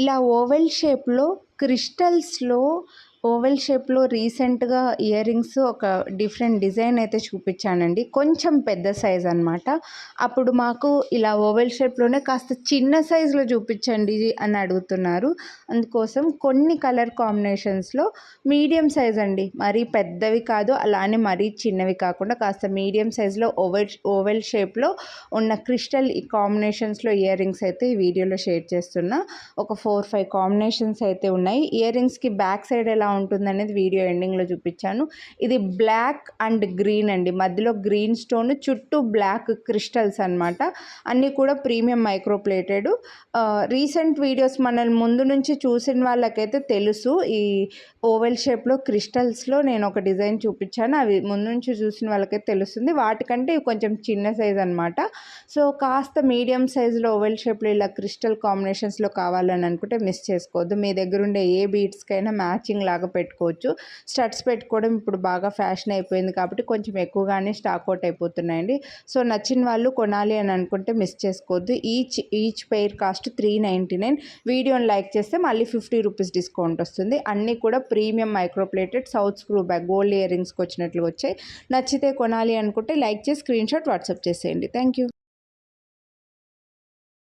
ఇలా ఓవెల్ షేప్లో రీసెంట్గా ఇయర్ రింగ్స్ ఒక డిఫరెంట్ డిజైన్ అయితే చూపించానండి. కొంచెం పెద్ద సైజ్ అనమాట. అప్పుడు మాకు ఇలా ఓవెల్ షేప్లోనే కాస్త చిన్న సైజులో చూపించండి అని అడుగుతున్నారు. అందుకోసం కొన్ని కలర్ కాంబినేషన్స్లో మీడియం సైజ్ అండి, మరీ పెద్దవి కాదు అలానే మరీ చిన్నవి కాకుండా కాస్త మీడియం సైజులో ఓవెల్ షేప్లో ఉన్న క్రిస్టల్ ఈ కాంబినేషన్స్లో ఇయర్ రింగ్స్ అయితే ఈ వీడియోలో షేర్ చేస్తున్నా. ఒక 4-5 కాంబినేషన్స్ అయితే ఉన్నాయి. ఇయర్ రింగ్స్కి బ్యాక్ సైడ్ ఎలా ఉంటుందనేది వీడియో ఎండింగ్లో చూపించాను. ఇది బ్లాక్ అండ్ గ్రీన్ అండి, మధ్యలో గ్రీన్ స్టోన్, చుట్టూ బ్లాక్ క్రిస్టల్స్ అనమాట. అన్నీ కూడా ప్రీమియం మైక్రోప్లేటెడ్. రీసెంట్ వీడియోస్ మనల్ని ముందు నుంచి చూసిన వాళ్ళకైతే తెలుసు, ఈ ఓవెల్ షేప్లో క్రిస్టల్స్లో నేను ఒక డిజైన్ చూపించాను. అవి ముందు నుంచి చూసిన వాళ్ళకైతే తెలుస్తుంది. వాటికంటే ఇవి కొంచెం చిన్న సైజ్ అనమాట. సో కాస్త మీడియం సైజులో ఓవెల్ షేప్లో ఇలా క్రిస్టల్ కాంబినేషన్స్లో కావాలని అనుకుంటే మిస్ చేసుకోవద్దు. మీ దగ్గర ఉండే ఏ బీడ్స్కైనా మ్యాచింగ్ లాగా పెట్టుకోవచ్చు. స్టడ్స్ పెట్టుకోవడం ఇప్పుడు బాగా ఫ్యాషన్ అయిపోయింది కాబట్టి కొంచెం ఎక్కువగానే స్టాక్ అవుట్ అయిపోతున్నాయండి. సో నచ్చిన వాళ్ళు కొనాలి అని అనుకుంటే మిస్ చేసుకోవద్దు. Each pair cost 399. వీడియోని లైక్ చేస్తే మళ్ళీ 50 రూపీస్ డిస్కౌంట్ వస్తుంది. అన్నీ కూడా premium microplated south screw back gold ear రింగ్స్కి వచ్చినట్లు వచ్చాయి. నచ్చితే కొనాలి అనుకుంటే లైక్ చేసి స్క్రీన్ షాట్ వాట్సాప్ చేసేయండి. Thank you.